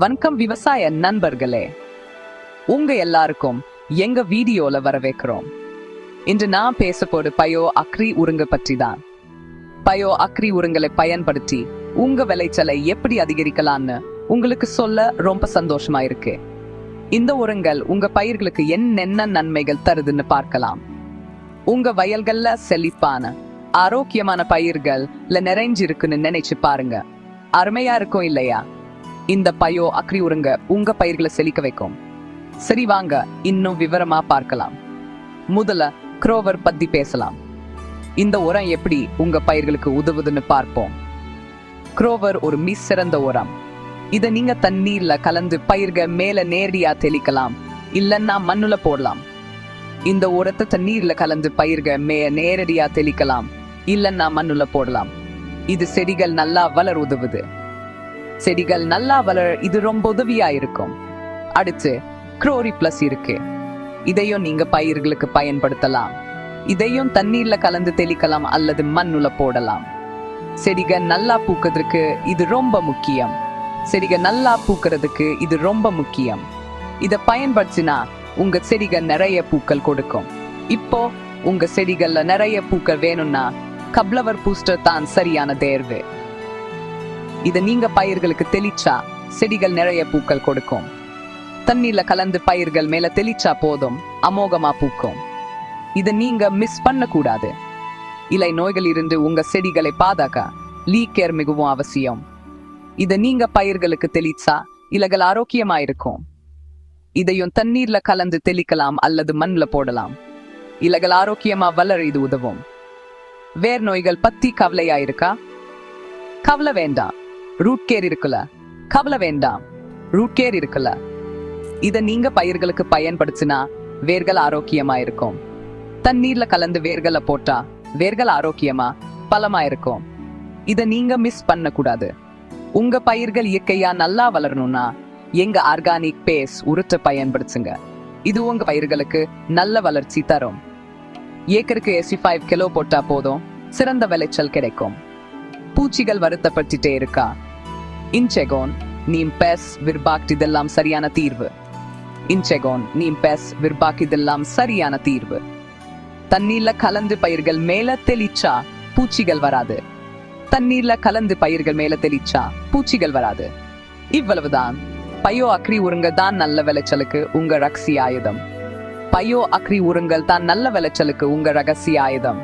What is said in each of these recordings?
வணக்கம் விவசாய நண்பர்களே, உங்க எல்லாருக்கும் எங்க வீடியோல வரவேற்கிறோம். இன்று நான் பேச போது பயோ அக்ரி உரங்க பற்றி தான். பயோ அக்ரி உரங்களை பயன்படுத்தி உங்க விளைச்சலை எப்படி அதிகரிக்கலாம்னு உங்களுக்கு சொல்ல ரொம்ப சந்தோஷமா இருக்கு. இந்த உரங்கள் உங்க பயிர்களுக்கு என்னென்ன நன்மைகள் தருதுன்னு பார்க்கலாம். உங்க வயல்கள்ல செழிப்பான ஆரோக்கியமான பயிர்கள்ல நிறைஞ்சிருக்குன்னு நினைச்சு பாருங்க. அருமையா இருக்கும் இல்லையா? இந்த பயோ அக்ரி உரங்க உங்க பயிர்களை செழிக்க வைக்கும். சரி, வாங்க இன்னும் விவரமா பார்க்கலாம். முதல்ல குரோவர் பத்தி பேசலாம். இந்த உரம் எப்படி உங்க பயிர்களுக்கு உதவுதுன்னு பார்ப்போம். குரோவர் ஒரு சிறந்த உரம். இதை நீங்க தண்ணீர்ல கலந்து பயிர்கள் மேல நேரடியா தெளிக்கலாம், இல்லன்னா மண்ணுல போடலாம். இந்த உரத்தை தண்ணீர்ல கலந்து பயிர்கள் நேரடியா தெளிக்கலாம், இல்லன்னா மண்ணுல போடலாம். இது செடிகள் நல்லா வளர உதவுது. செடிகள் நல்லா வளர இது ரொம்ப உதவியா இருக்கும். அடுத்து குளோரி பிளஸ் இருக்கு. இதையும் நீங்க பயிர்களுக்கு பயன்படுத்தலாம். இதையும் தண்ணீர்ல கலந்து தெளிக்கலாம் அல்லது மண்ணுல போடலாம். செடிகள் நல்லா பூக்கிறதுக்கு இது ரொம்ப முக்கியம். செடிகள் நல்லா பூக்கிறதுக்கு இது ரொம்ப முக்கியம். இதை பயன்படுத்தினா உங்க செடிகள் நிறைய பூக்கள் கொடுக்கும். இப்போ உங்க செடிகள்ல நிறைய பூக்கள் வேணும்னா கப்ளவர் பூஸ்டர் தான் சரியான தேர்வு. இதை நீங்க பயிர்களுக்கு தெளிச்சா செடிகள் நிறைய பூக்கள் கொடுக்கும். தண்ணீர்ல கலந்து பயிர்கள் மேல தெளிச்சா போதும், அமோகமா பூக்கும். இதை நீங்க மிஸ் பண்ண கூடாது. இலை நோய்கள் இருந்து உங்க செடிகளை பாதுகாக்க லீக் கேர் மிகவும் அவசியம். இதை நீங்க பயிர்களுக்கு தெளிச்சா இலைகள் ஆரோக்கியமா இருக்கும். இதையும் தண்ணீர்ல கலந்து தெளிக்கலாம் அல்லது மண்ணுல போடலாம். இலைகள் ஆரோக்கியமா வளர இது உதவும். வேர் நோய்கள் பத்தி கவலையா இருக்கா? கவலை வேண்டாம், ரூட் கேர் இருக்குல்ல. கவலை வேண்டாம், ரூட் கேர் இருக்குல்ல. இதை நீங்க பயிர்களுக்கு பயன்படுத்தினா வேர்கள் ஆரோக்கியமா இருக்கும். தண்ணீர்ல கலந்து வேர்களை போட்டா வேர்கள் ஆரோக்கியமா பலமா இருக்கும். இதை நீங்க மிஸ் பண்ண கூடாது. உங்க பயிர்கள் இயற்கையா நல்லா வளரணும்னா எங்க ஆர்கானிக் பேஸ் உரத்தை பயன்படுத்துங்க. இது உங்க பயிர்களுக்கு நல்ல வளர்ச்சி தரும். ஏக்கருக்கு 85 கிலோ போட்டா போதும், சிறந்த விளைச்சல் கிடைக்கும். பூச்சிகள் வருத்தப்பட்டுட்டே இருக்கா? இன்செகோன், நீம் பெஸ், விர்பாக்ட் இதெல்லாம் சரியான தீர்வு. இன்செகோன், நீம் பெஸ், விர்பாக்ட் இதெல்லாம் சரியான தீர்வு. தண்ணீர்ல கலந்து பயிர்கள் மேல தெளிச்சா பூச்சிகள் வராது. தண்ணீர்ல கலந்து பயிர்கள் மேல தெளிச்சா பூச்சிகள் வராது. இவ்வளவுதான். பயோ அக்ரி உரங்கள் தான் நல்ல விளைச்சலுக்கு உங்க ரகசிய ஆயுதம். பயோ அக்ரி உரங்கள் தான் நல்ல விளைச்சலுக்கு உங்க ரகசிய ஆயுதம்.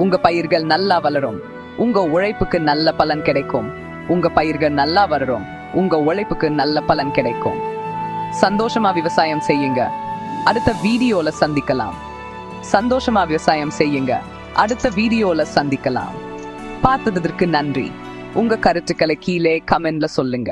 உங்க பயிர்கள் நல்லா வளரும், உங்க உழைப்புக்கு நல்ல பலன் கிடைக்கும். உங்க பயிர்கள் நல்லா வளரும், உங்க உழைப்புக்கு நல்ல பலன் கிடைக்கும். சந்தோஷமா விவசாயம் செய்யுங்க. அடுத்த வீடியோல சந்திக்கலாம். சந்தோஷமா விவசாயம் செய்யுங்க. அடுத்த வீடியோல சந்திக்கலாம். பார்த்ததற்கு நன்றி. உங்க கருத்துக்களை கீழே கமெண்ட்ல சொல்லுங்க.